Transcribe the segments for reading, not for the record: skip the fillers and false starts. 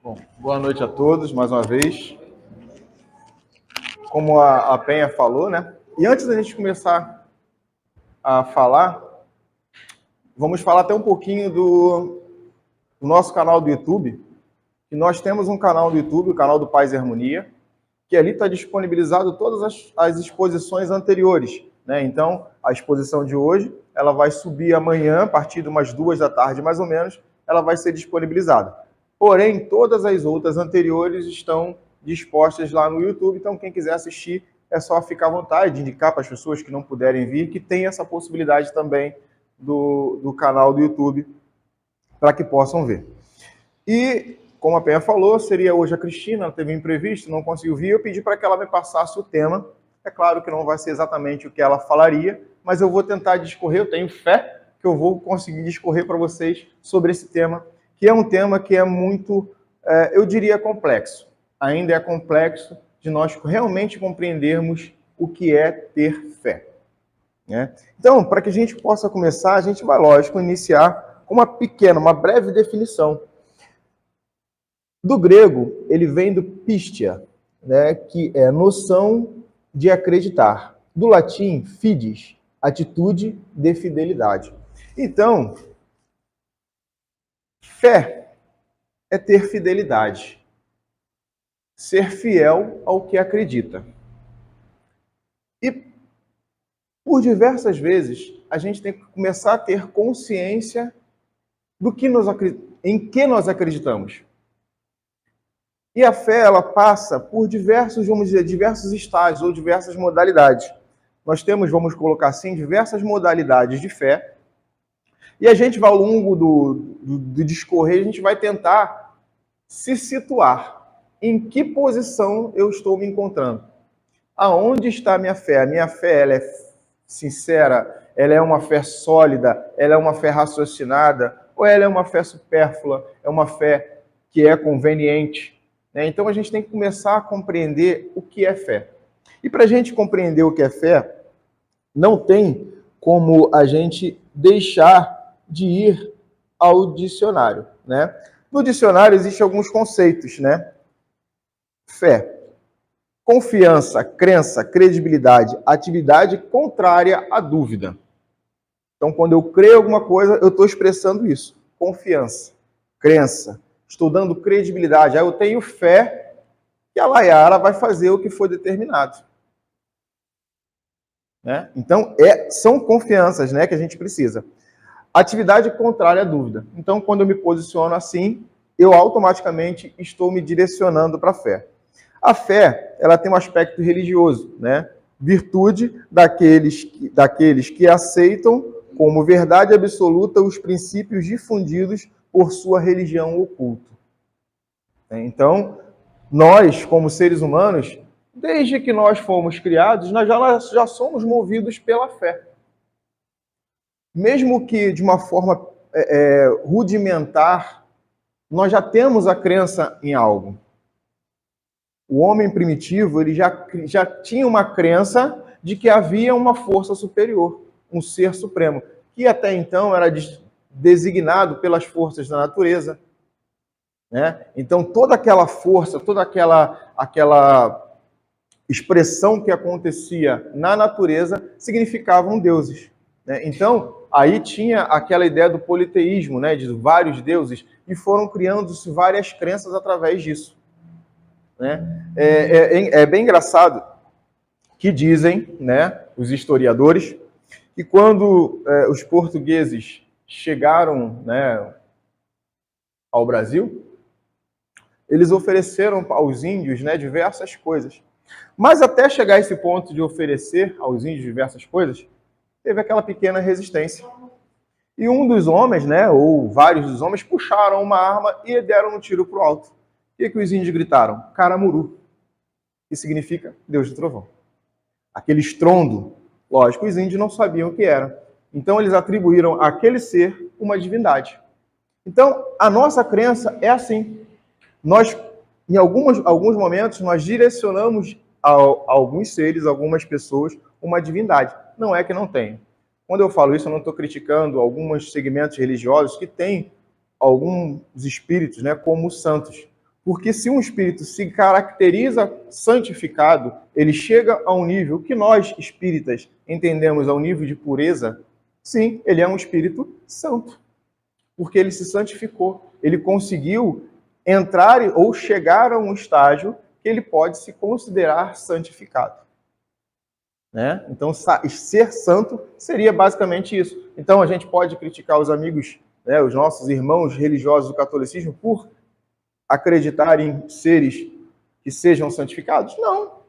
Bom, boa noite a todos, mais uma vez. Como a Penha falou, né? E antes da gente começar a falar, vamos falar até um pouquinho do nosso canal do YouTube. E nós temos um canal do YouTube, o canal do Paz e Harmonia, que ali está disponibilizado todas as exposições anteriores, né? Então, a exposição de hoje, ela vai subir amanhã, a partir de umas 2 da tarde, mais ou menos, ela vai ser disponibilizada. Porém, todas as outras anteriores estão dispostas lá no YouTube, então quem quiser assistir é só ficar à vontade, indicar para as pessoas que não puderem vir, que tem essa possibilidade também do canal do YouTube, para que possam ver. E, como a Penha falou, seria hoje a Cristina, ela teve um imprevisto, não conseguiu vir, eu pedi para que ela me passasse o tema. É claro que não vai ser exatamente o que ela falaria, mas eu vou tentar discorrer, eu tenho fé que eu vou conseguir discorrer para vocês sobre esse tema, que é um tema que é muito, eu diria, complexo. Ainda é complexo de nós realmente compreendermos o que é ter fé, né? Então, para que a gente possa começar, a gente vai, lógico, iniciar com uma breve definição. Do grego, ele vem do pistia, né, que é noção de acreditar. Do latim, fides, atitude de fidelidade. Então, fé é ter fidelidade, ser fiel ao que acredita. E, por diversas vezes, a gente tem que começar a ter consciência em que nós acreditamos. E a fé, ela passa por diversos estágios ou diversas modalidades. Nós temos, vamos colocar assim, diversas modalidades de fé. E a gente vai, ao longo do discorrer, a gente vai tentar se situar. Em que posição eu estou me encontrando? Aonde está a minha fé? A minha fé, ela é sincera? Ela é uma fé sólida? Ela é uma fé raciocinada? Ou ela é uma fé supérflua? É uma fé que é conveniente? Então, a gente tem que começar a compreender o que é fé. E para a gente compreender o que é fé, não tem como a gente deixar de ir ao dicionário, né? No dicionário existem alguns conceitos, né? Fé: confiança, crença, credibilidade, atividade contrária à dúvida. Então, quando eu creio em alguma coisa, eu estou expressando isso. Confiança, crença. Estou dando credibilidade. Aí eu tenho fé que a Layara vai fazer o que foi determinado, né? Então, são confianças, né, que a gente precisa. Atividade contrária à dúvida. Então, quando eu me posiciono assim, eu automaticamente estou me direcionando para a fé. A fé, ela tem um aspecto religioso, né? Virtude daqueles que aceitam como verdade absoluta os princípios difundidos por sua religião ou culto. Então, nós, como seres humanos, desde que nós fomos criados, nós já somos movidos pela fé. Mesmo que de uma forma rudimentar, nós já temos a crença em algo. O homem primitivo, ele já tinha uma crença de que havia uma força superior, um ser supremo, que até então era designado pelas forças da natureza, né? Então, toda aquela força, toda aquela expressão que acontecia na natureza significavam deuses, né? Então, aí tinha aquela ideia do politeísmo, né, de vários deuses, e foram criando-se várias crenças através disso, né? É bem engraçado que dizem, né, os historiadores, que quando os portugueses chegaram, né, ao Brasil, eles ofereceram aos índios, né, diversas coisas. Mas até chegar a esse ponto de oferecer aos índios diversas coisas, teve aquela pequena resistência. E um dos homens, né, ou vários dos homens, puxaram uma arma e deram um tiro para o alto. O que os índios gritaram? Caramuru, que significa Deus do Trovão. Aquele estrondo, lógico, os índios não sabiam o que era. Então eles atribuíram àquele ser uma divindade. Então, a nossa crença é assim. Nós, em alguns momentos, nós direcionamos a alguns seres, algumas pessoas, uma divindade. Não é que não tenha. Quando eu falo isso, eu não estou criticando alguns segmentos religiosos que têm alguns espíritos, né, como os santos. Porque se um espírito se caracteriza santificado, ele chega a um nível que nós, espíritas, entendemos a um nível de pureza, sim, ele é um espírito santo. Porque ele se santificou. Ele conseguiu entrar ou chegar a um estágio que ele pode se considerar santificado. Né? Então, ser santo seria basicamente isso. Então, a gente pode criticar os amigos, né, os nossos irmãos religiosos do catolicismo, por acreditar em seres que sejam santificados? Não.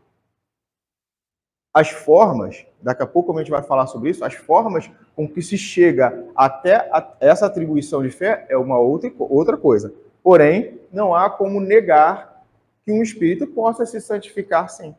As formas, daqui a pouco a gente vai falar sobre isso, as formas com que se chega até essa atribuição de fé é uma outra coisa. Porém, não há como negar que um espírito possa se santificar sim.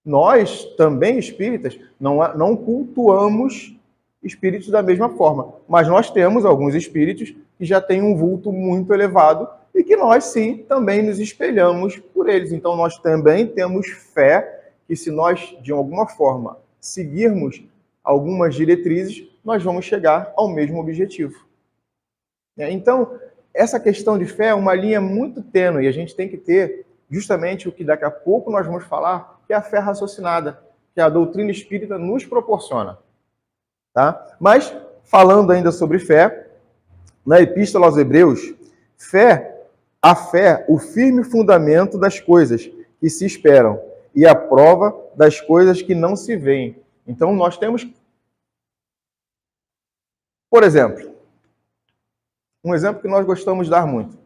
Nós, também espíritas, não cultuamos espíritos da mesma forma, mas nós temos alguns espíritos que já têm um vulto muito elevado e que nós, sim, também nos espelhamos por eles. Então, nós também temos fé que se nós, de alguma forma, seguirmos algumas diretrizes, nós vamos chegar ao mesmo objetivo. Então, essa questão de fé é uma linha muito tênue e a gente tem que ter justamente o que daqui a pouco nós vamos falar, que é a fé raciocinada, que a doutrina espírita nos proporciona. Tá? Mas, falando ainda sobre fé, na Epístola aos Hebreus, a fé, o firme fundamento das coisas que se esperam e a prova das coisas que não se veem. Então, nós temos, por exemplo, um exemplo que nós gostamos de dar muito.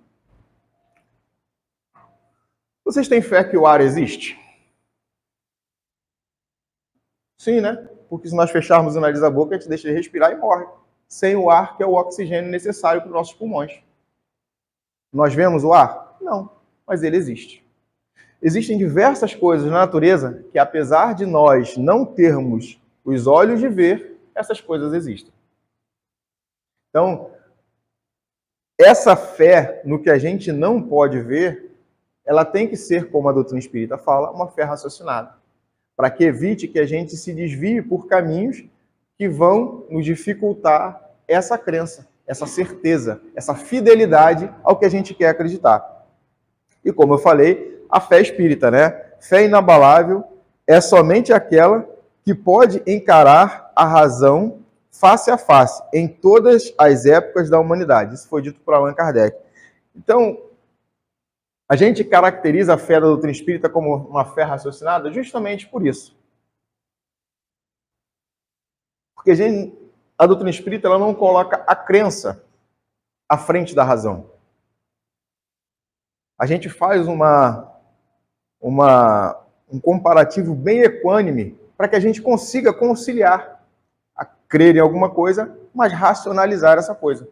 Vocês têm fé que o ar existe? Sim, né? Porque se nós fecharmos o nariz e a boca, a gente deixa de respirar e morre. Sem o ar, que é o oxigênio necessário para os nossos pulmões. Nós vemos o ar? Não, mas ele existe. Existem diversas coisas na natureza que, apesar de nós não termos os olhos de ver, essas coisas existem. Então, essa fé no que a gente não pode ver, ela tem que ser, como a doutrina espírita fala, uma fé raciocinada, para que evite que a gente se desvie por caminhos que vão nos dificultar essa crença, essa certeza, essa fidelidade ao que a gente quer acreditar. E como eu falei, a fé espírita, né? Fé inabalável é somente aquela que pode encarar a razão face a face, em todas as épocas da humanidade. Isso foi dito por Allan Kardec. Então, a gente caracteriza a fé da doutrina espírita como uma fé raciocinada justamente por isso. Porque a doutrina espírita ela não coloca a crença à frente da razão. A gente faz um comparativo bem equânime para que a gente consiga conciliar a crer em alguma coisa, mas racionalizar essa coisa.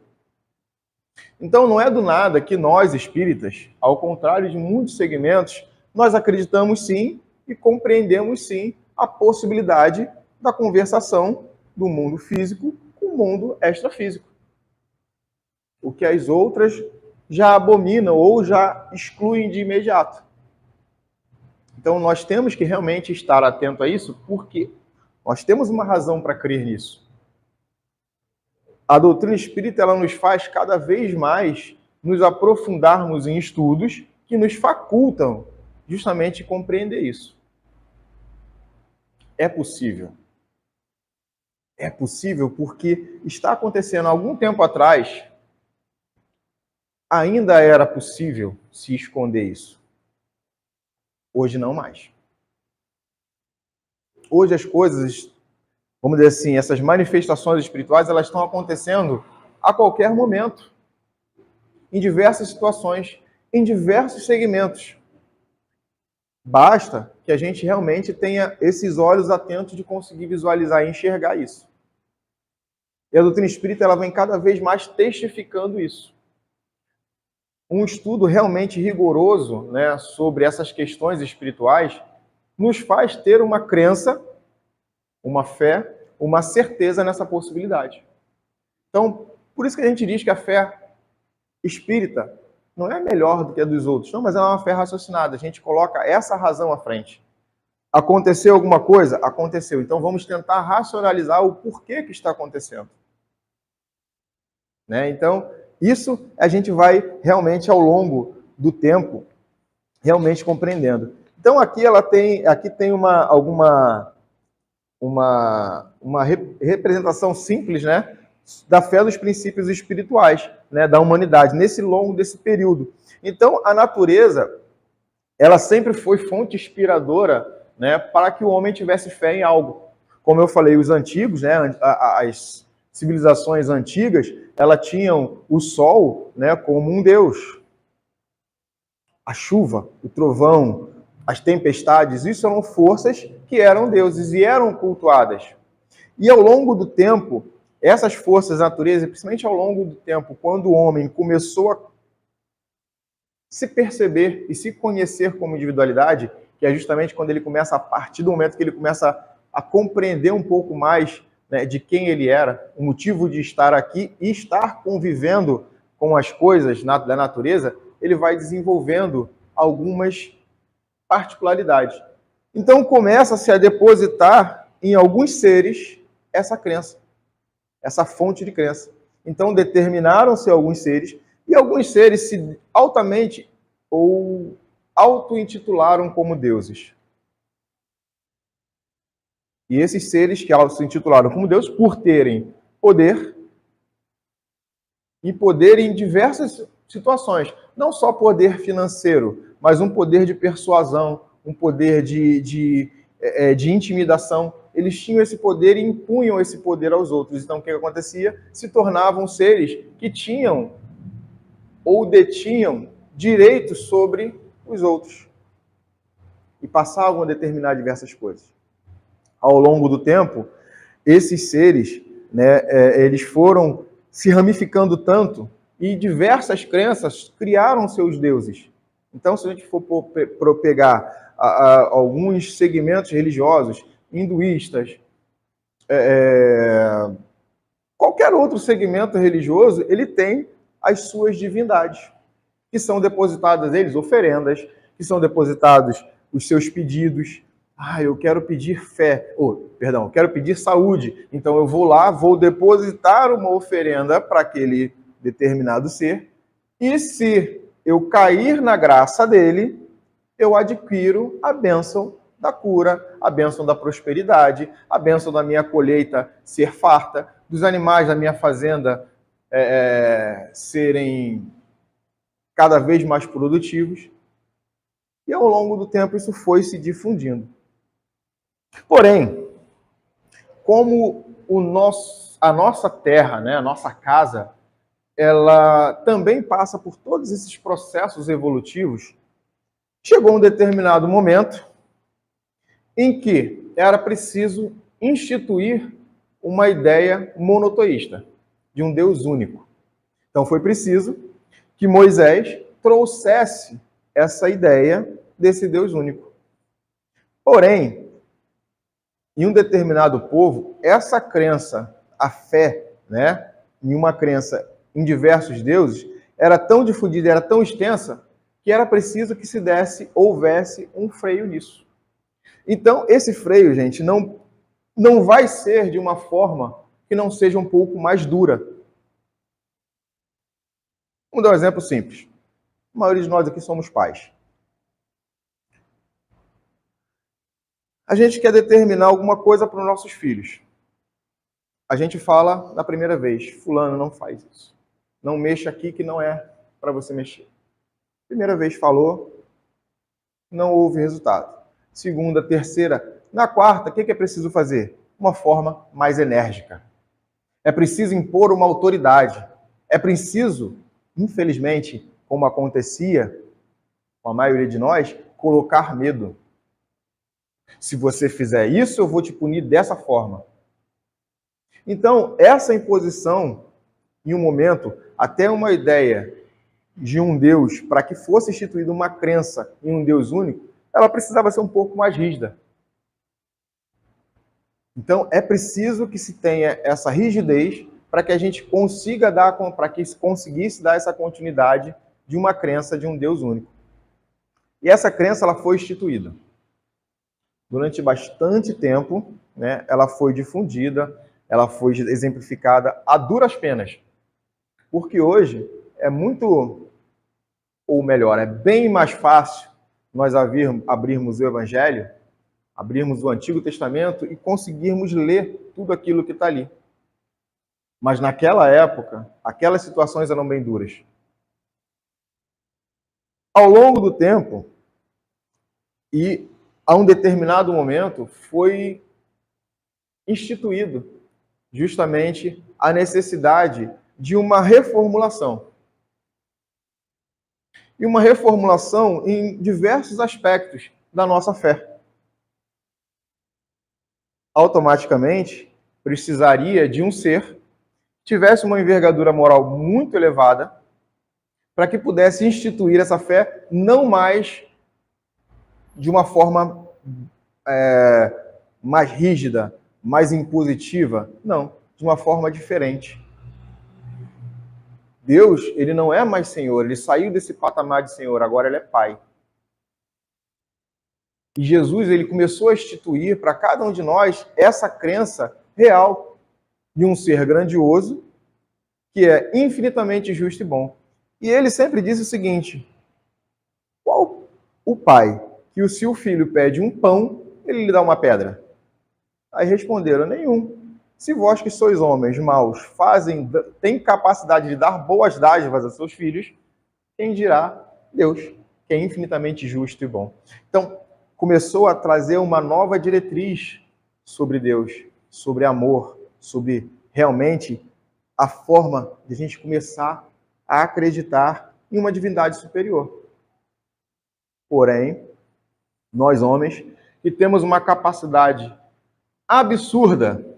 Então, não é do nada que nós, espíritas, ao contrário de muitos segmentos, nós acreditamos sim e compreendemos sim a possibilidade da conversação do mundo físico com o mundo extrafísico. O que as outras já abominam ou já excluem de imediato. Então, nós temos que realmente estar atento a isso, porque nós temos uma razão para crer nisso. A doutrina espírita ela nos faz cada vez mais nos aprofundarmos em estudos que nos facultam justamente compreender isso. É possível. É possível porque está acontecendo há algum tempo atrás, ainda era possível se esconder isso. Hoje não mais. Hoje as coisas, vamos dizer assim, essas manifestações espirituais, elas estão acontecendo a qualquer momento, em diversas situações, em diversos segmentos. Basta que a gente realmente tenha esses olhos atentos de conseguir visualizar e enxergar isso. E a doutrina espírita ela vem cada vez mais testificando isso. Um estudo realmente rigoroso, né, sobre essas questões espirituais nos faz ter uma crença, uma fé, uma certeza nessa possibilidade. Então, por isso que a gente diz que a fé espírita não é melhor do que a dos outros, não, mas ela é uma fé raciocinada. A gente coloca essa razão à frente. Aconteceu alguma coisa? Aconteceu. Então vamos tentar racionalizar o porquê que está acontecendo. Né? Então, isso a gente vai realmente ao longo do tempo realmente compreendendo. Então aqui tem uma representação simples, né, da fé dos princípios espirituais, né, da humanidade, nesse longo desse período. Então, a natureza, ela sempre foi fonte inspiradora, né, para que o homem tivesse fé em algo. Como eu falei, os antigos, né, as civilizações antigas, elas tinham o sol, né, como um deus. A chuva, o trovão, as tempestades, isso eram forças que eram deuses e eram cultuadas. E ao longo do tempo, essas forças da natureza, principalmente ao longo do tempo, quando o homem começou a se perceber e se conhecer como individualidade, que é justamente quando ele começa, a partir do momento que ele começa a compreender um pouco mais, né, de quem ele era, o motivo de estar aqui e estar convivendo com as coisas da natureza, ele vai desenvolvendo algumas particularidades. Então começa-se a depositar em alguns seres essa crença, essa fonte de crença. Então determinaram-se alguns seres, e alguns seres se altamente ou auto-intitularam como deuses. E esses seres que auto-intitularam como deuses, por terem poder, e poder em diversas situações, não só poder financeiro, mas um poder de persuasão, um poder de intimidação. Eles tinham esse poder e impunham esse poder aos outros. Então, o que acontecia? Se tornavam seres que tinham ou detinham direitos sobre os outros e passavam a determinar diversas coisas. Ao longo do tempo, esses seres, né, eles foram se ramificando tanto e diversas crenças criaram seus deuses. Então, se a gente for pegar alguns segmentos religiosos, hinduístas, qualquer outro segmento religioso, ele tem as suas divindades, que são depositadas neles oferendas, que são depositados os seus pedidos. Eu quero pedir eu quero pedir saúde. Então eu vou lá, vou depositar uma oferenda para aquele determinado ser, e se eu cair na graça dele, eu adquiro a bênção da cura, a bênção da prosperidade, a bênção da minha colheita ser farta, dos animais da minha fazenda serem cada vez mais produtivos. E ao longo do tempo isso foi se difundindo. Porém, como a nossa terra, né, a nossa casa, ela também passa por todos esses processos evolutivos, chegou um determinado momento em que era preciso instituir uma ideia monoteísta, de um Deus único. Então foi preciso que Moisés trouxesse essa ideia desse Deus único. Porém, em um determinado povo, essa crença, a fé, né, em uma crença em diversos deuses, era tão difundida, era tão extensa, que era preciso que houvesse um freio nisso. Então, esse freio, gente, não vai ser de uma forma que não seja um pouco mais dura. Vamos dar um exemplo simples. A maioria de nós aqui somos pais. A gente quer determinar alguma coisa para os nossos filhos. A gente fala na primeira vez, fulano, não faz isso. Não mexa aqui que não é para você mexer. Primeira vez falou, não houve resultado. Segunda, terceira, na quarta, o que é preciso fazer? Uma forma mais enérgica. É preciso impor uma autoridade. É preciso, infelizmente, como acontecia com a maioria de nós, colocar medo. Se você fizer isso, eu vou te punir dessa forma. Então, essa imposição, em um momento, até uma ideia de um Deus, para que fosse instituída uma crença em um Deus único, ela precisava ser um pouco mais rígida. Então, é preciso que se tenha essa rigidez para que a gente consiga para que se conseguisse dar essa continuidade de uma crença de um Deus único. E essa crença ela foi instituída. Durante bastante tempo, né, ela foi difundida, ela foi exemplificada a duras penas. Porque hoje é muito Ou melhor, é bem mais fácil nós abrirmos o Evangelho, abrirmos o Antigo Testamento e conseguirmos ler tudo aquilo que está ali. Mas naquela época, aquelas situações eram bem duras. Ao longo do tempo, e a um determinado momento, foi instituído justamente a necessidade de uma reformulação. E uma reformulação em diversos aspectos da nossa fé. Automaticamente, precisaria de um ser que tivesse uma envergadura moral muito elevada para que pudesse instituir essa fé não mais de uma forma mais rígida, mais impositiva, não, de uma forma diferente. Deus, ele não é mais Senhor, ele saiu desse patamar de Senhor, agora ele é Pai. E Jesus, ele começou a instituir para cada um de nós essa crença real de um ser grandioso, que é infinitamente justo e bom. E ele sempre disse o seguinte: qual o pai que se o filho pede um pão, ele lhe dá uma pedra? Aí responderam: nenhum. Se vós que sois homens maus têm capacidade de dar boas dádivas a seus filhos, quem dirá Deus, que é infinitamente justo e bom. Então, começou a trazer uma nova diretriz sobre Deus, sobre amor, sobre realmente a forma de a gente começar a acreditar em uma divindade superior. Porém, nós homens, que temos uma capacidade absurda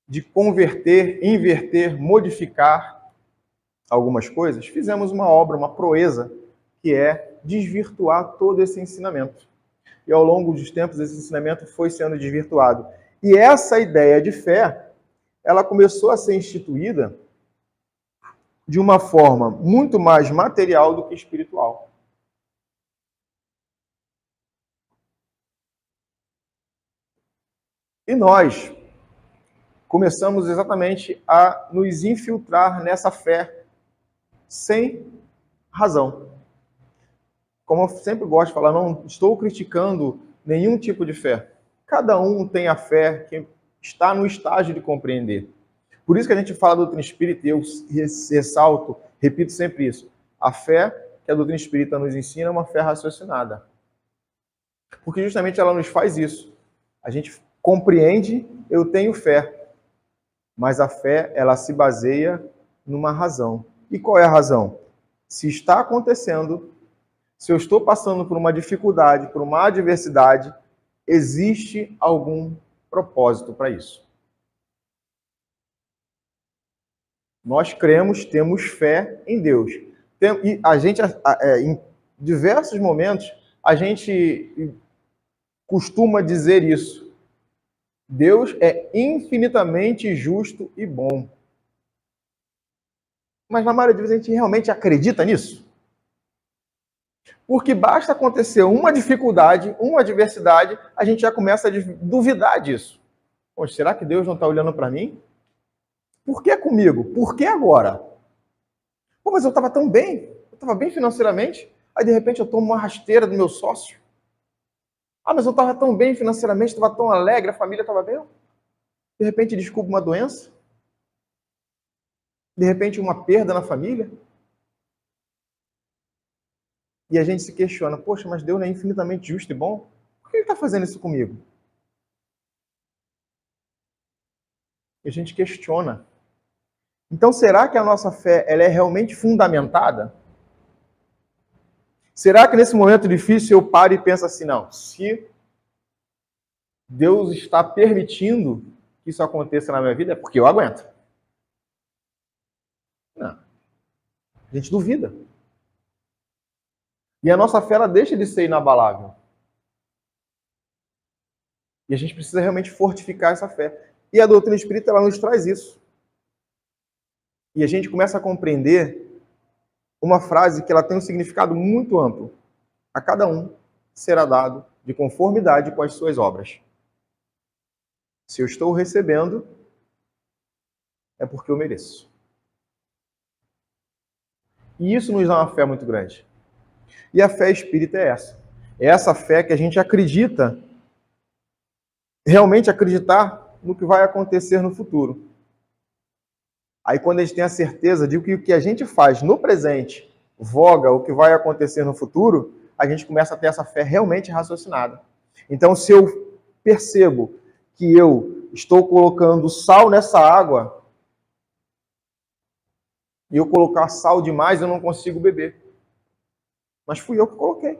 de converter, inverter, modificar algumas coisas, fizemos uma obra, uma proeza, que é desvirtuar todo esse ensinamento. E ao longo dos tempos, esse ensinamento foi sendo desvirtuado. E essa ideia de fé, ela começou a ser instituída de uma forma muito mais material do que espiritual. E nós começamos exatamente a nos infiltrar nessa fé sem razão. Como eu sempre gosto de falar, não estou criticando nenhum tipo de fé. Cada um tem a fé que está no estágio de compreender. Por isso que a gente fala da doutrina espírita, e eu ressalto, repito sempre isso. A fé que a doutrina espírita nos ensina é uma fé raciocinada. Porque justamente ela nos faz isso. A gente compreende, eu tenho fé. Mas a fé, ela se baseia numa razão. E qual é a razão? Se está acontecendo, se eu estou passando por uma dificuldade, por uma adversidade, existe algum propósito para isso. Nós cremos, temos fé em Deus. E a gente, em diversos momentos, a gente costuma dizer isso. Deus é infinitamente justo e bom. Mas na maioria das vezes a gente realmente acredita nisso? Porque basta acontecer uma dificuldade, uma adversidade, a gente já começa a duvidar disso. Poxa, será que Deus não está olhando para mim? Por que comigo? Por que agora? Pô, mas eu estava tão bem, eu estava bem financeiramente, aí de repente eu tomo uma rasteira do meu sócio. Ah, mas eu estava tão bem financeiramente, estava tão alegre, a família estava bem. De repente descubro uma doença. De repente uma perda na família. E a gente se questiona, poxa, mas Deus não é infinitamente justo e bom? Por que Ele está fazendo isso comigo? E a gente questiona. Então, será que a nossa fé ela é realmente fundamentada? Será que nesse momento difícil eu paro e penso assim, não, se Deus está permitindo que isso aconteça na minha vida, é porque eu aguento. Não. A gente duvida. E a nossa fé ela deixa de ser inabalável. E a gente precisa realmente fortificar essa fé. E a doutrina espírita ela nos traz isso. E a gente começa a compreender uma frase que ela tem um significado muito amplo. A cada um será dado de conformidade com as suas obras. Se eu estou recebendo, é porque eu mereço. E isso nos dá uma fé muito grande. E a fé espírita é essa. É essa fé que a gente acredita, realmente acreditar no que vai acontecer no futuro. Aí quando a gente tem a certeza de que o que a gente faz no presente voga o que vai acontecer no futuro, a gente começa a ter essa fé realmente raciocinada. Então, se eu percebo que eu estou colocando sal nessa água, e eu colocar sal demais, eu não consigo beber. Mas fui eu que coloquei.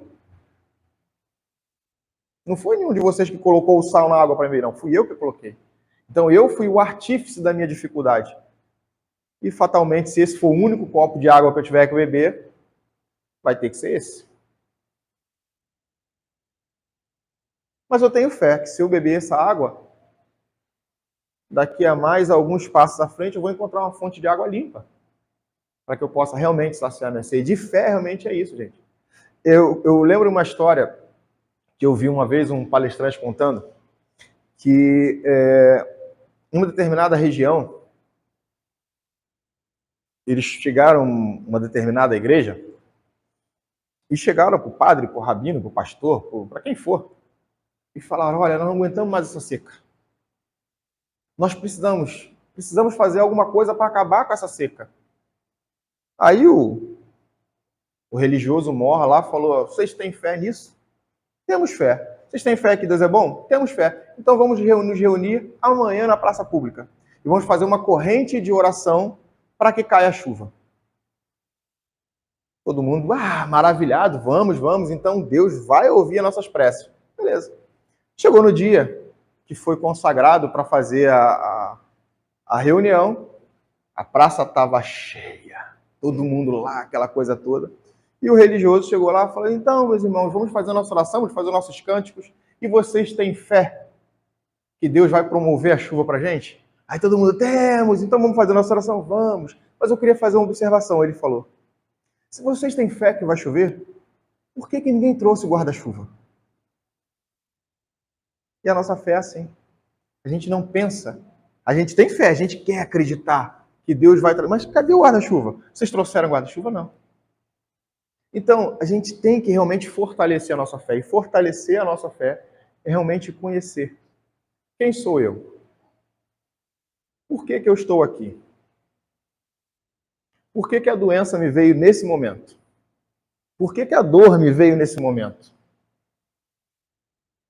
Não foi nenhum de vocês que colocou o sal na água para mim, não. Fui eu que coloquei. Então, eu fui o artífice da minha dificuldade. E, fatalmente, se esse for o único copo de água que eu tiver que beber, vai ter que ser esse. Mas eu tenho fé que se eu beber essa água, daqui a mais alguns passos à frente, eu vou encontrar uma fonte de água limpa. Para que eu possa realmente saciar minha sede. De fé, realmente é isso, gente. Eu lembro uma história que eu vi uma vez um palestrante contando que uma determinada região, eles chegaram a uma determinada igreja e chegaram para o padre, para o rabino, para o pastor, para quem for, e falaram: olha, nós não aguentamos mais essa seca. Nós precisamos fazer alguma coisa para acabar com essa seca. Aí o religioso morra lá falou: vocês têm fé nisso? Temos fé. Vocês têm fé que Deus é bom? Temos fé. Então vamos nos reunir amanhã na praça pública. E vamos fazer uma corrente de oração para que caia a chuva. Todo mundo, maravilhado, vamos. Então Deus vai ouvir as nossas preces. Beleza. Chegou no dia que foi consagrado para fazer a reunião, a praça estava cheia. Todo mundo lá, aquela coisa toda. E o religioso chegou lá e falou: então, meus irmãos, vamos fazer a nossa oração, vamos fazer nossos cânticos, e vocês têm fé que Deus vai promover a chuva para a gente? Aí todo mundo: temos, então vamos fazer a nossa oração? Vamos. Mas eu queria fazer uma observação. Ele falou: se vocês têm fé que vai chover, por que ninguém trouxe o guarda-chuva? E a nossa fé é assim. A gente não pensa. A gente tem fé, a gente quer acreditar que Deus vai trazer. Mas cadê o guarda-chuva? Vocês trouxeram guarda-chuva? Não. Então, a gente tem que realmente fortalecer a nossa fé. E fortalecer a nossa fé é realmente conhecer. Quem sou eu? Por que eu estou aqui? Por que a doença me veio nesse momento? Por que a dor me veio nesse momento?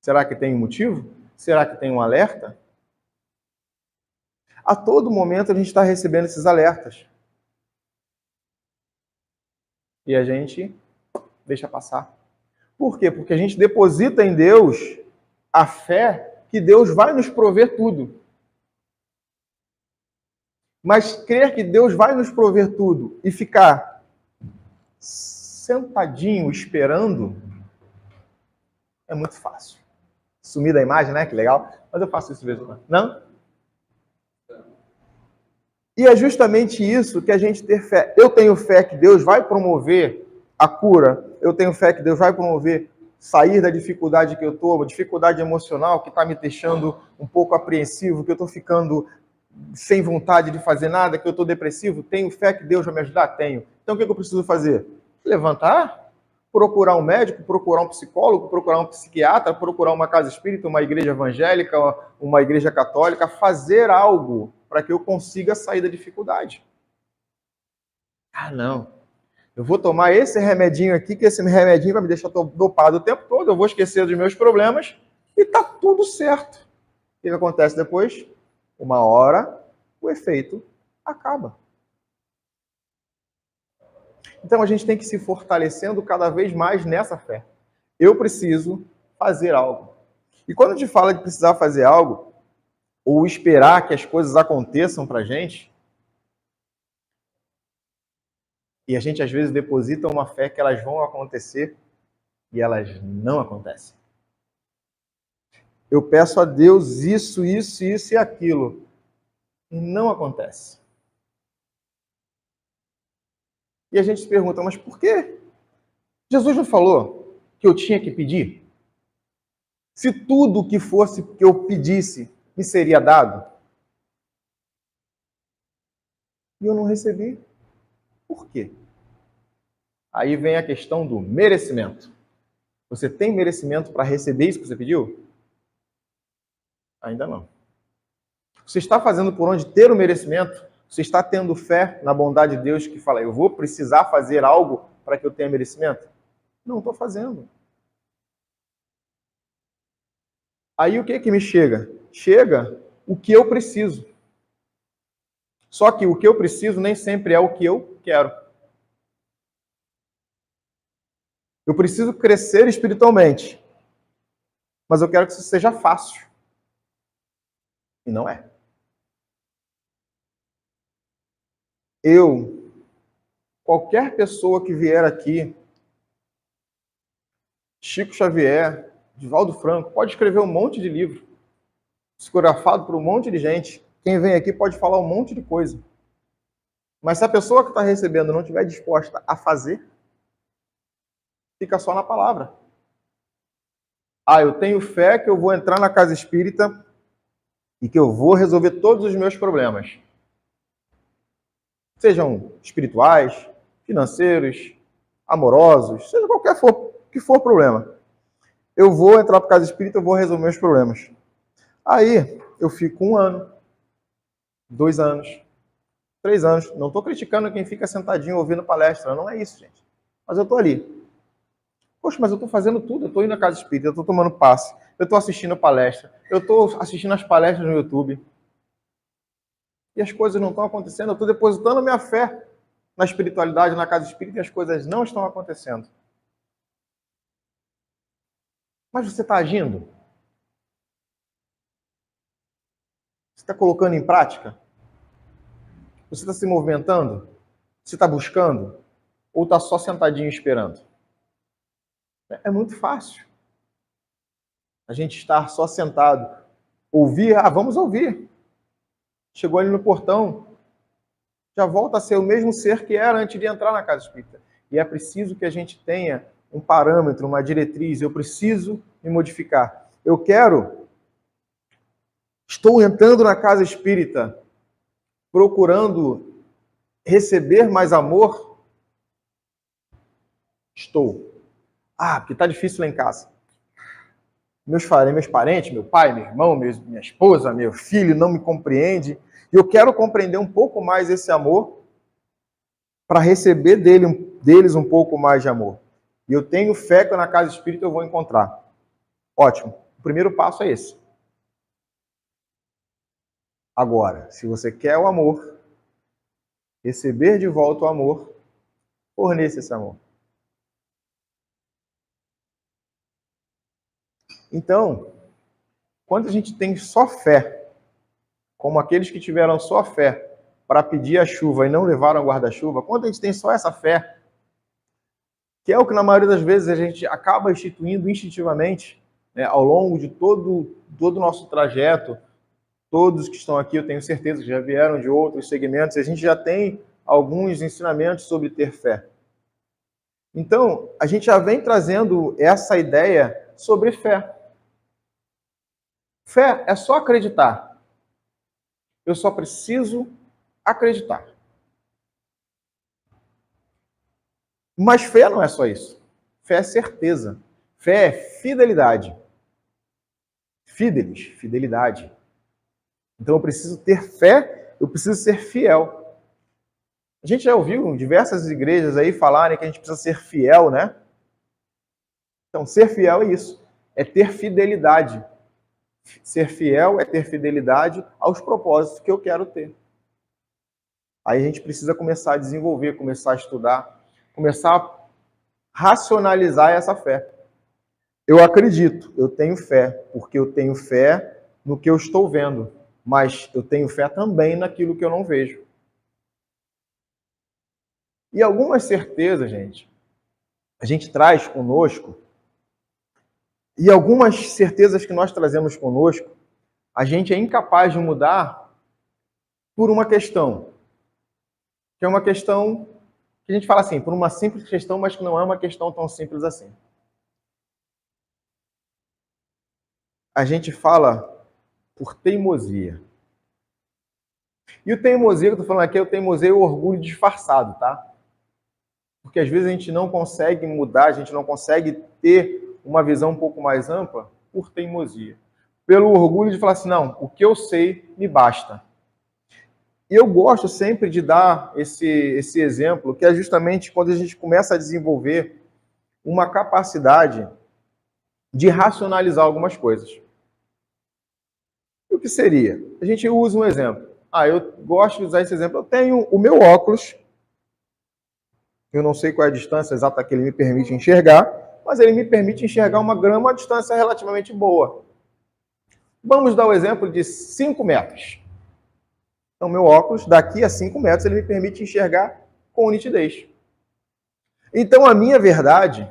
Será que tem um motivo? Será que tem um alerta? A todo momento a gente está recebendo esses alertas. E a gente deixa passar. Por quê? Porque a gente deposita em Deus a fé que Deus vai nos prover tudo. Mas crer que Deus vai nos prover tudo e ficar sentadinho esperando é muito fácil. Sumir da imagem, né? Que legal. Mas eu faço isso mesmo. Não? E é justamente isso que a gente ter fé. Eu tenho fé que Deus vai promover a cura. Eu tenho fé que Deus vai promover sair da dificuldade que eu estou, uma dificuldade emocional que está me deixando um pouco apreensivo, que eu estou ficando sem vontade de fazer nada, que eu estou depressivo. Tenho fé que Deus vai me ajudar? Tenho. Então o que eu preciso fazer? Levantar, procurar um médico, procurar um psicólogo, procurar um psiquiatra, procurar uma casa espírita, uma igreja evangélica, uma igreja católica, fazer algo para que eu consiga sair da dificuldade. Ah, não. Eu vou tomar esse remedinho aqui, que esse remedinho vai me deixar dopado o tempo todo, eu vou esquecer dos meus problemas e tá tudo certo. O que acontece depois? Uma hora, o efeito acaba. Então a gente tem que se fortalecendo cada vez mais nessa fé. Eu preciso fazer algo. E quando a gente fala de precisar fazer algo, ou esperar que as coisas aconteçam para a gente, e a gente às vezes deposita uma fé que elas vão acontecer e elas não acontecem. Eu peço a Deus isso e aquilo, e não acontece. E a gente se pergunta, mas por quê? Jesus não falou que eu tinha que pedir? Se tudo que fosse que eu pedisse me seria dado? E eu não recebi. Por quê? Aí vem a questão do merecimento. Você tem merecimento para receber isso que você pediu? Ainda não. Você está fazendo por onde ter o merecimento? Você está tendo fé na bondade de Deus que fala, eu vou precisar fazer algo para que eu tenha merecimento? Não estou fazendo. Aí o que me chega? Chega o que eu preciso. Só que o que eu preciso nem sempre é o que eu quero. Eu preciso crescer espiritualmente, mas eu quero que isso seja fácil. E não é. Qualquer pessoa que vier aqui, Chico Xavier, Divaldo Franco, pode escrever um monte de livro, psicografado por um monte de gente. Quem vem aqui pode falar um monte de coisa. Mas se a pessoa que está recebendo não estiver disposta a fazer, fica só na palavra. Ah, eu tenho fé que eu vou entrar na casa espírita e que eu vou resolver todos os meus problemas. Sejam espirituais, financeiros, amorosos, seja qualquer que for o problema. Eu vou entrar para a casa espírita, eu vou resolver meus problemas. Aí, eu fico 1 ano, 2 anos, 3 anos. Não estou criticando quem fica sentadinho ouvindo palestra, não é isso, gente. Mas eu estou ali. Poxa, mas eu estou fazendo tudo. Eu estou indo na casa espírita, eu estou tomando passe, eu estou assistindo palestra, eu estou assistindo as palestras no YouTube. E as coisas não estão acontecendo. Eu estou depositando minha fé na espiritualidade, na casa espírita, e as coisas não estão acontecendo. Mas você está agindo? Você está colocando em prática? Você está se movimentando? Você está buscando? Ou está só sentadinho esperando? É muito fácil a gente estar só sentado. Ouvir, vamos ouvir. Chegou ali no portão, já volta a ser o mesmo ser que era antes de entrar na casa espírita. E é preciso que a gente tenha um parâmetro, uma diretriz. Eu preciso me modificar. Estou entrando na casa espírita procurando receber mais amor? Estou. Porque está difícil lá em casa. Meus parentes, meu pai, meu irmão, minha esposa, meu filho não me compreende. E eu quero compreender um pouco mais esse amor para receber deles um pouco mais de amor. E eu tenho fé que na casa espírita eu vou encontrar. Ótimo. O primeiro passo é esse. Agora, se você quer o amor, receber de volta o amor, forneça esse amor. Então, quando a gente tem só fé, como aqueles que tiveram só fé para pedir a chuva e não levaram o guarda-chuva, quando a gente tem só essa fé, que é o que na maioria das vezes a gente acaba instituindo instintivamente, né, ao longo de todo o nosso trajeto, todos que estão aqui, eu tenho certeza que já vieram de outros segmentos, e a gente já tem alguns ensinamentos sobre ter fé. Então, a gente já vem trazendo essa ideia sobre fé. Fé é só acreditar. Eu só preciso acreditar. Mas fé não é só isso. Fé é certeza. Fé é fidelidade. Fidelis, fidelidade. Então eu preciso ter fé, eu preciso ser fiel. A gente já ouviu diversas igrejas aí falarem que a gente precisa ser fiel, né? Então, ser fiel é isso. É ter fidelidade. Ser fiel é ter fidelidade aos propósitos que eu quero ter. Aí a gente precisa começar a desenvolver, começar a estudar, começar a racionalizar essa fé. Eu acredito, eu tenho fé, porque eu tenho fé no que eu estou vendo, mas eu tenho fé também naquilo que eu não vejo. E algumas certezas, gente, a gente traz conosco, e algumas certezas que nós trazemos conosco, a gente é incapaz de mudar por uma questão, que é uma questão que a gente fala assim, por uma simples questão, mas que não é uma questão tão simples assim. A gente fala por teimosia. E o teimosia que eu estou falando aqui é o teimosia e o orgulho disfarçado, tá? Porque às vezes a gente não consegue mudar, a gente não consegue ter uma visão um pouco mais ampla por teimosia. Pelo orgulho de falar assim, não, o que eu sei me basta. E eu gosto sempre de dar esse exemplo, que é justamente quando a gente começa a desenvolver uma capacidade de racionalizar algumas coisas. E o que seria? A gente usa um exemplo. Eu gosto de usar esse exemplo. Eu tenho o meu óculos, eu não sei qual é a distância exata que ele me permite enxergar, mas ele me permite enxergar uma grama a distância relativamente boa. Vamos dar o exemplo de 5 metros. Então, meu óculos, daqui a 5 metros, ele me permite enxergar com nitidez. Então, a minha verdade,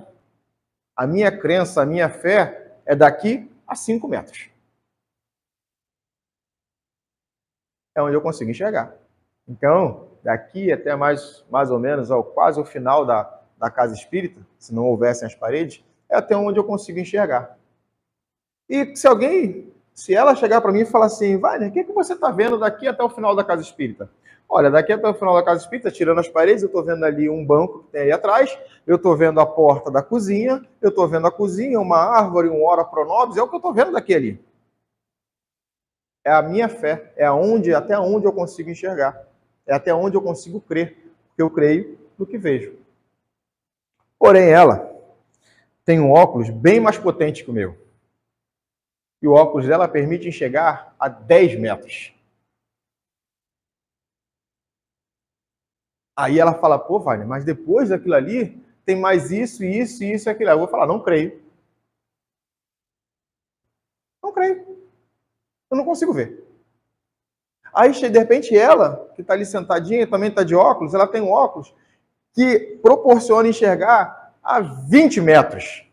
a minha crença, a minha fé é daqui a 5 metros. É onde eu consigo enxergar. Então, daqui até mais ou menos, quase o final da casa espírita, se não houvessem as paredes, é até onde eu consigo enxergar. E se ela chegar para mim e falar assim, Wagner, o que você está vendo daqui até o final da casa espírita? Olha, daqui até o final da casa espírita, tirando as paredes, eu estou vendo ali um banco que tem aí atrás, eu estou vendo a porta da cozinha, eu estou vendo a cozinha, uma árvore, um ora pronobis, é o que eu estou vendo daqui ali. É a minha fé, até onde eu consigo enxergar, é até onde eu consigo crer, porque eu creio no que vejo. Porém, ela tem um óculos bem mais potente que o meu. E o óculos dela permite enxergar a 10 metros. Aí ela fala, pô, Wagner, mas depois daquilo ali, tem mais isso, isso, isso e aquilo. Aí eu vou falar, não creio. Não creio. Eu não consigo ver. Aí, de repente, ela, que está ali sentadinha, também está de óculos, ela tem um óculos que proporciona enxergar a 20 metros.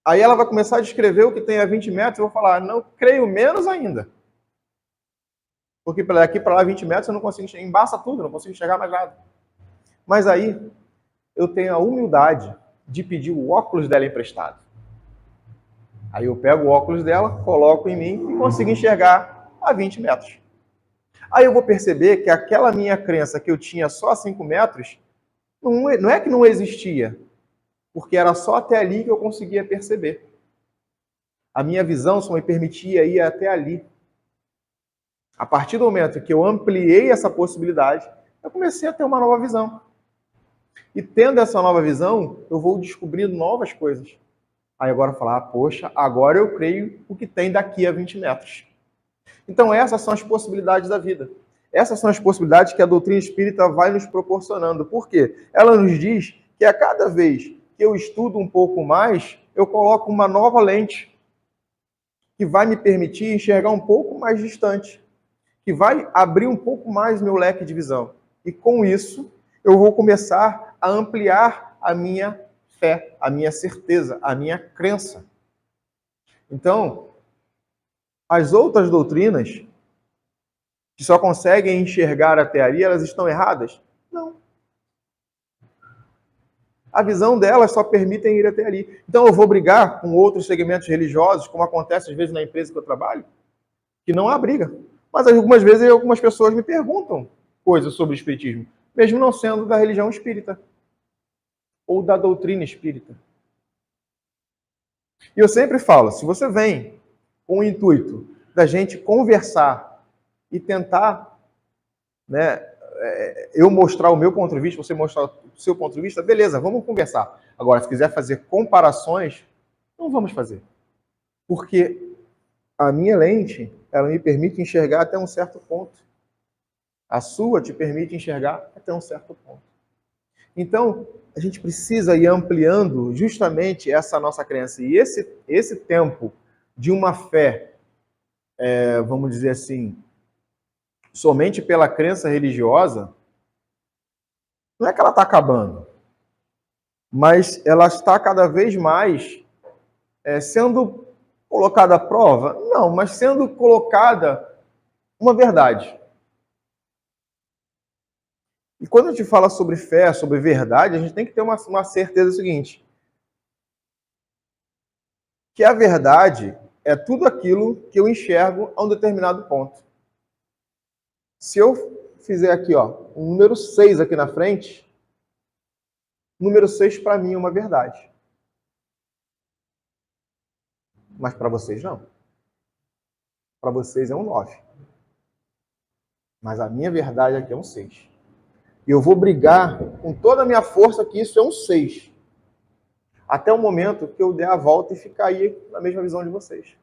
Aí ela vai começar a descrever o que tem a 20 metros, eu vou falar, não, creio menos ainda. Porque daqui para lá 20 metros eu não consigo enxergar, embaça tudo, eu não consigo enxergar mais nada. Mas aí eu tenho a humildade de pedir o óculos dela emprestado. Aí eu pego o óculos dela, coloco em mim e consigo enxergar a 20 metros. Aí eu vou perceber que aquela minha crença que eu tinha só a 5 metros, não é que não existia, porque era só até ali que eu conseguia perceber. A minha visão só me permitia ir até ali. A partir do momento que eu ampliei essa possibilidade, eu comecei a ter uma nova visão. E tendo essa nova visão, eu vou descobrindo novas coisas. Aí agora eu falar, poxa, agora eu creio o que tem daqui a 20 metros. Então essas são as possibilidades da vida. Essas são as possibilidades que a doutrina espírita vai nos proporcionando. Por quê? Ela nos diz que a cada vez que eu estudo um pouco mais, eu coloco uma nova lente que vai me permitir enxergar um pouco mais distante, que vai abrir um pouco mais meu leque de visão. E com isso, eu vou começar a ampliar a minha fé, a minha certeza, a minha crença. Então, as outras doutrinas que só conseguem enxergar até ali, elas estão erradas? Não. A visão delas só permite ir até ali. Então eu vou brigar com outros segmentos religiosos, como acontece às vezes na empresa que eu trabalho, que não há briga. Mas algumas vezes algumas pessoas me perguntam coisas sobre o espiritismo, mesmo não sendo da religião espírita ou da doutrina espírita. E eu sempre falo, se você vem com o intuito da gente conversar e tentar, né, eu mostrar o meu ponto de vista, você mostrar o seu ponto de vista, beleza, vamos conversar. Agora, se quiser fazer comparações, não vamos fazer. Porque a minha lente, ela me permite enxergar até um certo ponto. A sua te permite enxergar até um certo ponto. Então, a gente precisa ir ampliando justamente essa nossa crença. E esse tempo de uma fé, vamos dizer assim, somente pela crença religiosa, não é que ela está acabando, mas ela está cada vez mais sendo colocada à prova? Não, mas sendo colocada uma verdade. E quando a gente fala sobre fé, sobre verdade, a gente tem que ter uma certeza seguinte, que a verdade é tudo aquilo que eu enxergo a um determinado ponto. Se eu fizer aqui, ó, um número 6 aqui na frente, Número 6 para mim é uma verdade. Mas para vocês não. Para vocês é um 9. Mas a minha verdade aqui é um 6. E eu vou brigar com toda a minha força que isso é um 6. Até o momento que eu der a volta e ficar aí na mesma visão de vocês.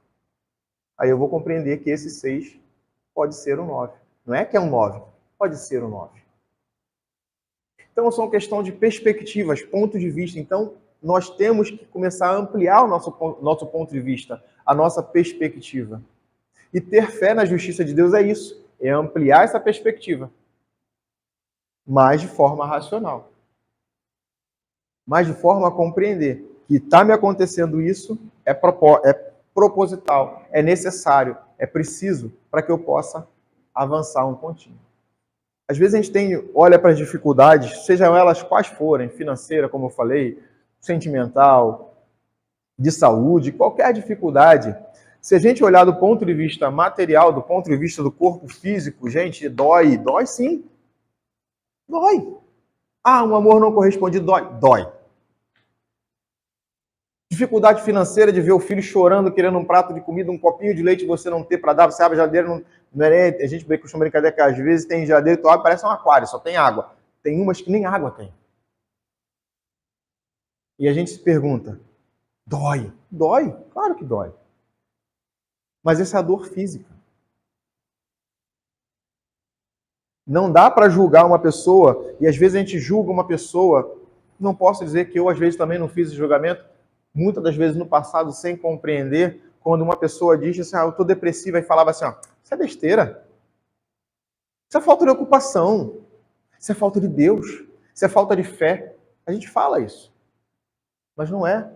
Aí eu vou compreender que esse 6 pode ser um 9. Não é que é um 9, pode ser um 9. Então, são questão de perspectivas, ponto de vista. Então, nós temos que começar a ampliar o nosso ponto de vista, a nossa perspectiva. E ter fé na justiça de Deus é isso, é ampliar essa perspectiva, mas de forma racional. Mas de forma a compreender que está me acontecendo isso, é proposital, é necessário, é preciso para que eu possa avançar um pontinho. Às vezes a gente olha para as dificuldades, sejam elas quais forem, financeira, como eu falei, sentimental, de saúde, qualquer dificuldade. Se a gente olhar do ponto de vista material, do ponto de vista do corpo físico, gente, dói sim. Dói. Ah, um amor não correspondido, dói. Dificuldade financeira de ver o filho chorando, querendo um prato de comida, um copinho de leite você não ter para dar, você abre a geladeira, não é, a gente costuma brincar que às vezes tem geladeira, tu abre, parece um aquário, só tem água. Tem umas que nem água tem. E a gente se pergunta, dói? Dói? Claro que dói. Mas essa é a dor física. Não dá para julgar uma pessoa, e às vezes a gente julga uma pessoa, não posso dizer que eu às vezes também não fiz esse julgamento, muitas das vezes no passado sem compreender, quando uma pessoa diz assim, eu estou depressiva, e falava assim, isso é besteira. Isso é falta de ocupação. Isso é falta de Deus. Isso é falta de fé. A gente fala isso. Mas não é.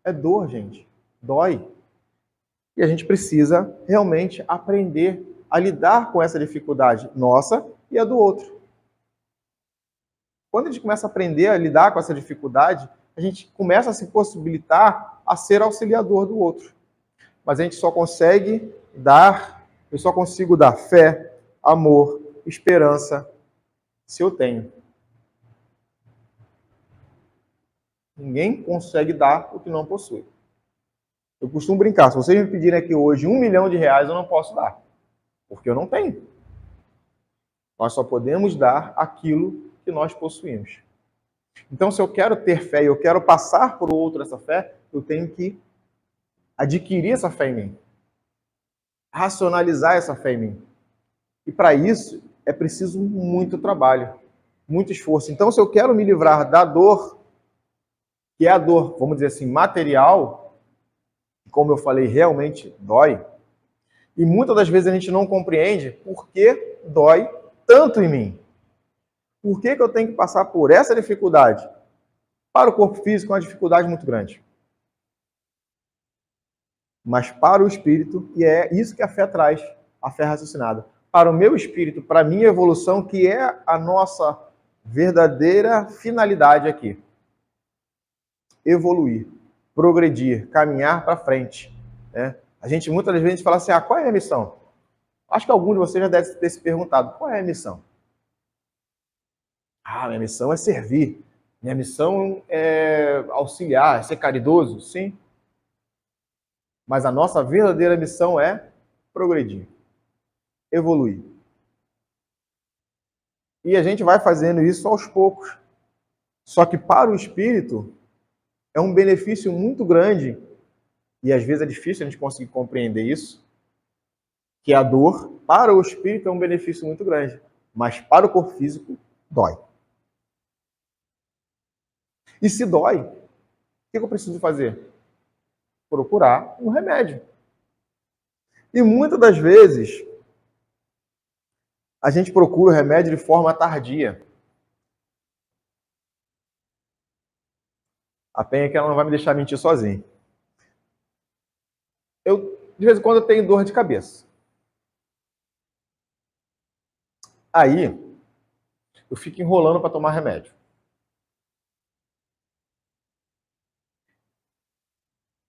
É dor, gente. Dói. E a gente precisa realmente aprender a lidar com essa dificuldade nossa e a do outro. Quando a gente começa a aprender a lidar com essa dificuldade, a gente começa a se possibilitar a ser auxiliador do outro. Mas a gente só consegue dar, eu só consigo dar fé, amor, esperança, se eu tenho. Ninguém consegue dar o que não possui. Eu costumo brincar, se vocês me pedirem aqui hoje R$1 milhão, eu não posso dar, porque eu não tenho. Nós só podemos dar aquilo que nós possuímos. Então, se eu quero ter fé e eu quero passar para o outro essa fé, eu tenho que adquirir essa fé em mim. Racionalizar essa fé em mim. E para isso, é preciso muito trabalho, muito esforço. Então, se eu quero me livrar da dor, que é a dor, vamos dizer assim, material, como eu falei, realmente dói, e muitas das vezes a gente não compreende por que dói tanto em mim. Por que eu tenho que passar por essa dificuldade? Para o corpo físico é uma dificuldade muito grande. Mas para o espírito, e é isso que a fé traz, a fé raciocinada. Para o meu espírito, para a minha evolução, que é a nossa verdadeira finalidade aqui. Evoluir, progredir, caminhar para frente. Né? A gente muitas vezes fala assim, qual é a missão? Acho que algum de vocês já deve ter se perguntado, qual é a missão? Minha missão é servir. Minha missão é auxiliar, é ser caridoso, sim. Mas a nossa verdadeira missão é progredir, evoluir. E a gente vai fazendo isso aos poucos. Só que para o espírito é um benefício muito grande, e às vezes é difícil a gente conseguir compreender isso, que a dor, para o espírito, é um benefício muito grande. Mas para o corpo físico, dói. E se dói, o que eu preciso fazer? Procurar um remédio. E muitas das vezes, a gente procura o remédio de forma tardia. A Penha é que ela não vai me deixar mentir sozinho. De vez em quando, eu tenho dor de cabeça. Aí, eu fico enrolando para tomar remédio.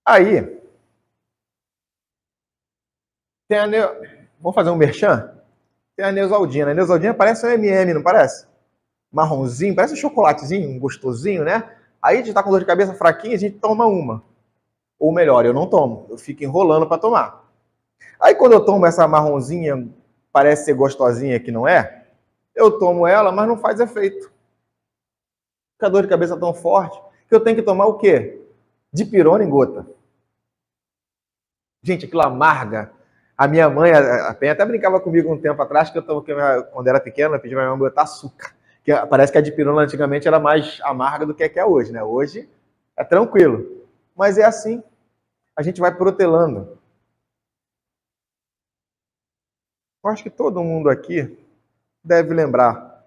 Aí, tem vamos fazer um merchan? Tem a Neusaldina. A Neusaldina parece um M&M, não parece? Marronzinho, parece um chocolatezinho, um gostosinho, né? Aí a gente está com dor de cabeça fraquinha, a gente toma uma. Ou melhor, eu não tomo, eu fico enrolando para tomar. Aí quando eu tomo essa marronzinha, parece ser gostosinha, que não é, eu tomo ela, mas não faz efeito. Porque a dor de cabeça é tão forte que eu tenho que tomar o quê? Dipirona em gota. Gente, aquilo amarga. A minha mãe, a Penha até brincava comigo um tempo atrás, que quando era pequena, eu pedi pra minha mãe botar açúcar. Que parece que a dipirona antigamente era mais amarga do que é hoje, né? Hoje é tranquilo. Mas é assim. A gente vai protelando. Eu acho que todo mundo aqui deve lembrar.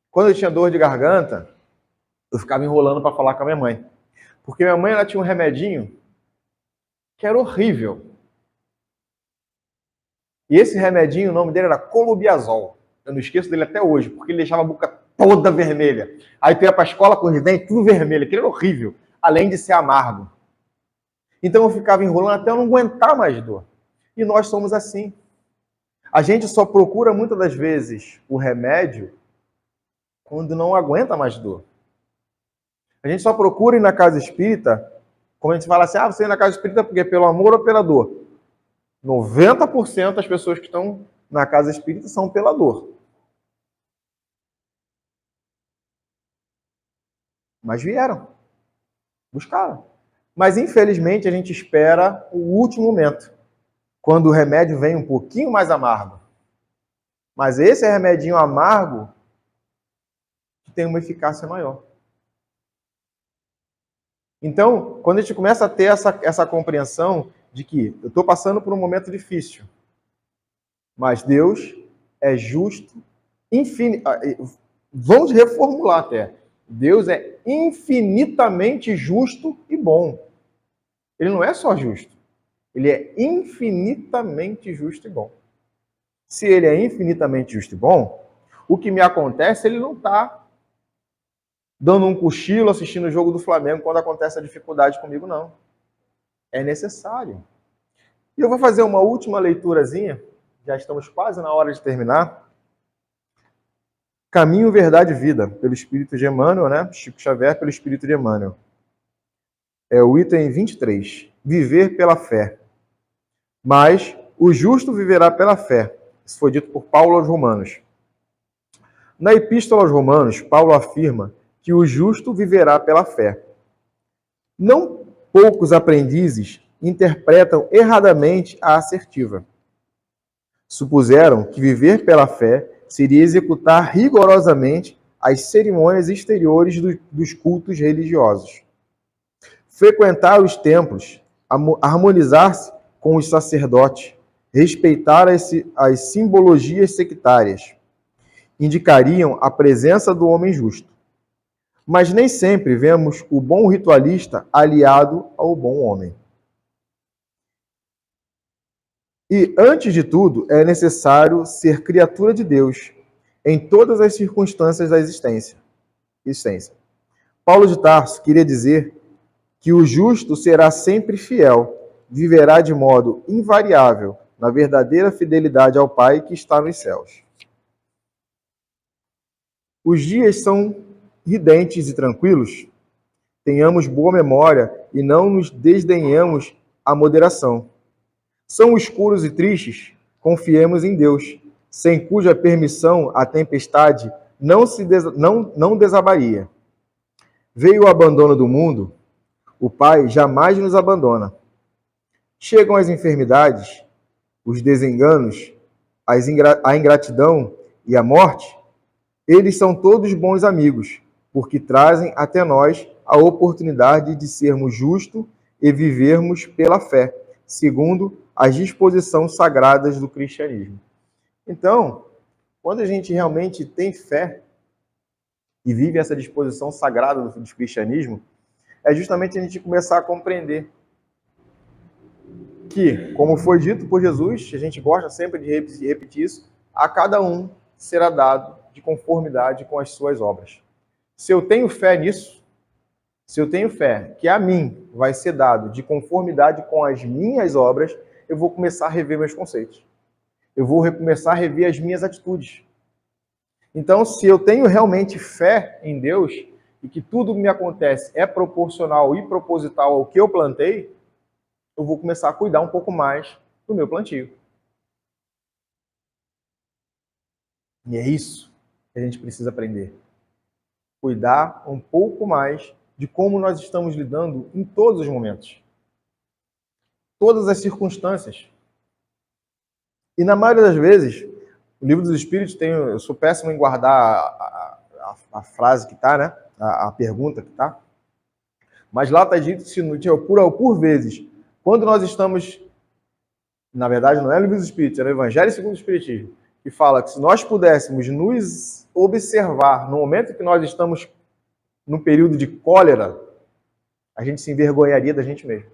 Quando eu tinha dor de garganta, eu ficava enrolando para falar com a minha mãe. Porque minha mãe ela tinha um remedinho que era horrível. E esse remedinho, o nome dele era colubiazol. Eu não esqueço dele até hoje, porque ele deixava a boca toda vermelha. Aí tu ia para a escola com os dentes tudo vermelho. Aquilo era horrível, além de ser amargo. Então eu ficava enrolando até eu não aguentar mais dor. E nós somos assim. A gente só procura muitas das vezes o remédio quando não aguenta mais dor. A gente só procura ir na casa espírita, como a gente fala assim, você ir na casa espírita porque pelo amor ou pela dor? 90% das pessoas que estão na casa espírita são pela dor. Mas vieram, buscaram. Mas infelizmente a gente espera o último momento, quando o remédio vem um pouquinho mais amargo. Mas esse remedinho amargo tem uma eficácia maior. Então, quando a gente começa a ter essa compreensão de que eu estou passando por um momento difícil, mas Deus é justo, vamos reformular até. Deus é infinitamente justo e bom. Ele não é só justo, ele é infinitamente justo e bom. Se ele é infinitamente justo e bom, o que me acontece, ele não está dando um cochilo assistindo o jogo do Flamengo quando acontece a dificuldade comigo, não. É necessário. E eu vou fazer uma última leiturazinha, já estamos quase na hora de terminar. Caminho, Verdade e Vida, pelo Espírito de Emmanuel, né? Chico Xavier, pelo Espírito de Emmanuel. É o item 23. Viver pela fé. Mas o justo viverá pela fé. Isso foi dito por Paulo aos Romanos. Na Epístola aos Romanos, Paulo afirma que o justo viverá pela fé. Não poucos aprendizes interpretam erradamente a assertiva. Supuseram que viver pela fé seria executar rigorosamente as cerimônias exteriores dos cultos religiosos, frequentar os templos, harmonizar-se com os sacerdotes, respeitar as simbologias sectárias, indicariam a presença do homem justo. Mas nem sempre vemos o bom ritualista aliado ao bom homem. E, antes de tudo, é necessário ser criatura de Deus em todas as circunstâncias da existência. Paulo de Tarso queria dizer que o justo será sempre fiel, viverá de modo invariável na verdadeira fidelidade ao Pai que está nos céus. Os dias são ridentes e tranquilos, tenhamos boa memória e não nos desdenhemos a moderação. São escuros e tristes, confiemos em Deus, sem cuja permissão a tempestade não desabaria. Veio o abandono do mundo, o Pai jamais nos abandona. Chegam as enfermidades, os desenganos, a ingratidão e a morte, eles são todos bons amigos, porque trazem até nós a oportunidade de sermos justos e vivermos pela fé, segundo as disposições sagradas do cristianismo. Então, quando a gente realmente tem fé e vive essa disposição sagrada do cristianismo, é justamente a gente começar a compreender que, como foi dito por Jesus, a gente gosta sempre de repetir isso, a cada um será dado de conformidade com as suas obras. Se eu tenho fé nisso, se eu tenho fé que a mim vai ser dado de conformidade com as minhas obras, eu vou começar a rever meus conceitos. Eu vou começar a rever as minhas atitudes. Então, se eu tenho realmente fé em Deus, e que tudo que me acontece é proporcional e proposital ao que eu plantei, eu vou começar a cuidar um pouco mais do meu plantio. E é isso que a gente precisa aprender. Cuidar um pouco mais de como nós estamos lidando em todos os momentos. Todas as circunstâncias. E na maioria das vezes, o Livro dos Espíritos tem... Eu sou péssimo em guardar a frase que está, né? A pergunta que está. Mas lá está dito que, por vezes, quando nós estamos... Na verdade, não é o Livro dos Espíritos, é o Evangelho segundo o Espiritismo, que fala que se nós pudéssemos nos observar no momento que nós estamos num período de cólera, a gente se envergonharia da gente mesmo.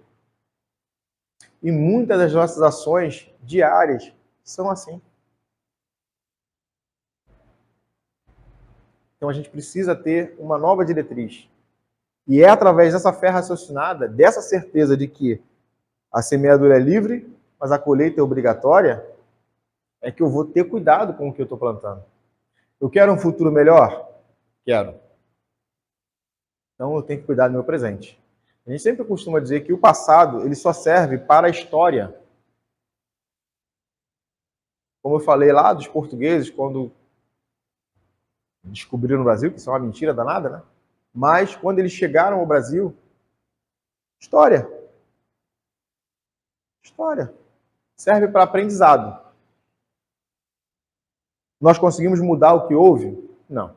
E muitas das nossas ações diárias são assim. Então a gente precisa ter uma nova diretriz. E é através dessa fé raciocinada, dessa certeza de que a semeadura é livre, mas a colheita é obrigatória, é que eu vou ter cuidado com o que eu estou plantando. Eu quero um futuro melhor? Quero. Então eu tenho que cuidar do meu presente. A gente sempre costuma dizer que o passado ele só serve para a história. Como eu falei lá dos portugueses, quando descobriram o Brasil, que isso é uma mentira danada, né? Mas quando eles chegaram ao Brasil, história. História. Serve para aprendizado. Nós conseguimos mudar o que houve? Não.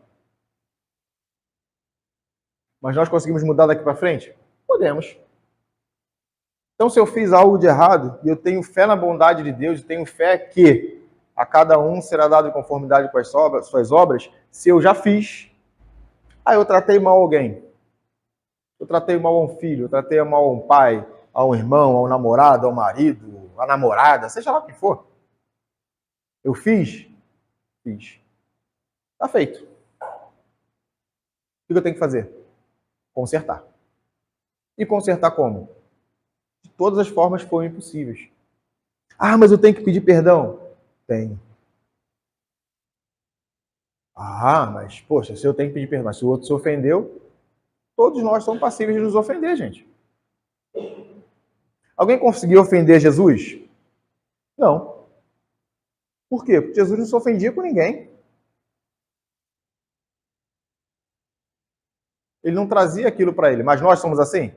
Mas nós conseguimos mudar daqui para frente? Podemos. Então, se eu fiz algo de errado, e eu tenho fé na bondade de Deus, e tenho fé que a cada um será dado em conformidade com as suas obras, se eu já fiz, eu tratei mal alguém, eu tratei mal a um filho, eu tratei mal a um pai, a um irmão, a um namorado, ao marido, a namorada, seja lá o que for. Eu fiz? Fiz. Está feito. O que eu tenho que fazer? Consertar. E consertar como? De todas as formas que forem possíveis. Mas eu tenho que pedir perdão? Tenho. Mas, poxa, se eu tenho que pedir perdão, mas se o outro se ofendeu, todos nós somos passíveis de nos ofender, gente. Alguém conseguiu ofender Jesus? Não. Por quê? Porque Jesus não se ofendia com ninguém. Ele não trazia aquilo para ele. Mas nós somos assim?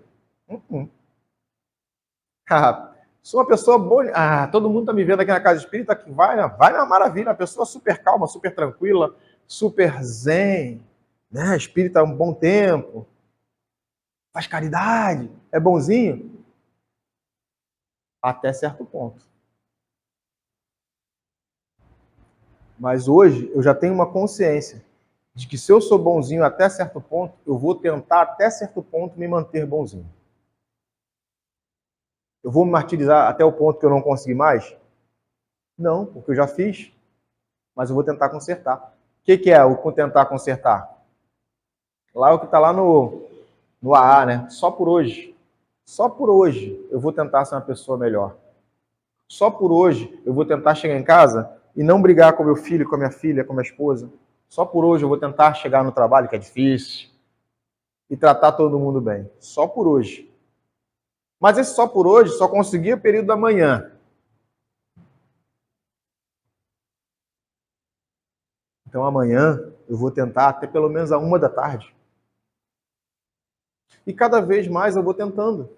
Sou uma pessoa boa. Todo mundo está me vendo aqui na casa espírita que vai na maravilha. Uma pessoa super calma, super tranquila, super zen, né? Espírita há um bom tempo. Faz caridade, é bonzinho. Até certo ponto. Mas hoje eu já tenho uma consciência de que se eu sou bonzinho até certo ponto, eu vou tentar até certo ponto me manter bonzinho. Eu vou me martirizar até o ponto que eu não consegui mais? Não, porque eu já fiz. Mas eu vou tentar consertar. O que é o tentar consertar? Lá é o que está lá no AA, né? Só por hoje. Só por hoje eu vou tentar ser uma pessoa melhor. Só por hoje eu vou tentar chegar em casa e não brigar com meu filho, com a minha filha, com a minha esposa. Só por hoje eu vou tentar chegar no trabalho, que é difícil, e tratar todo mundo bem. Só por hoje. Mas esse só por hoje só conseguia o período da manhã. Então amanhã eu vou tentar até pelo menos a 1 da tarde. E cada vez mais eu vou tentando,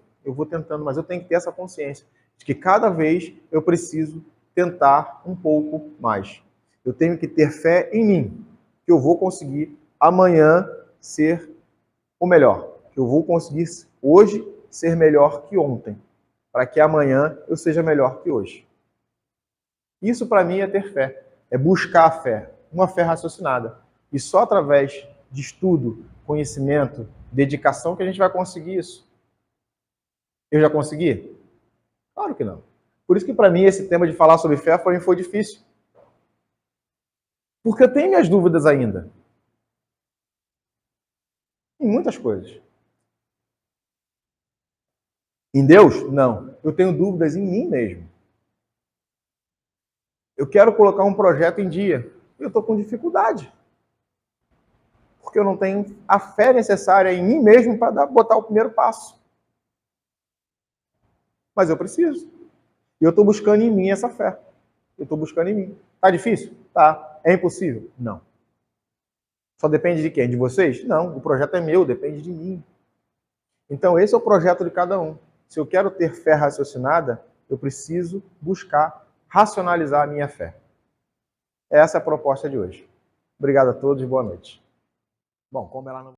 mas eu tenho que ter essa consciência de que cada vez eu preciso tentar um pouco mais. Eu tenho que ter fé em mim, que eu vou conseguir amanhã ser o melhor, que eu vou conseguir hoje ser melhor que ontem, para que amanhã eu seja melhor que hoje. Isso para mim é ter fé, é buscar a fé, uma fé raciocinada. E só através de estudo, conhecimento, dedicação que a gente vai conseguir isso. Eu já consegui? Claro que não. Por isso que para mim esse tema de falar sobre fé foi difícil. Porque eu tenho minhas dúvidas ainda. Em muitas coisas. Em Deus? Não. Eu tenho dúvidas em mim mesmo. Eu quero colocar um projeto em dia. Eu estou com dificuldade. Porque porque eu não tenho a fé necessária em mim mesmo para botar o primeiro passo. Mas eu preciso. E eu estou buscando em mim essa fé. Eu estou buscando em mim. Tá difícil? Tá. É impossível? Não. Só depende de quem? De vocês? Não. O projeto é meu, depende de mim. Então esse é o projeto de cada um. Se eu quero ter fé raciocinada, eu preciso buscar racionalizar a minha fé. Essa é a proposta de hoje. Obrigado a todos e boa noite. Bom, como ela não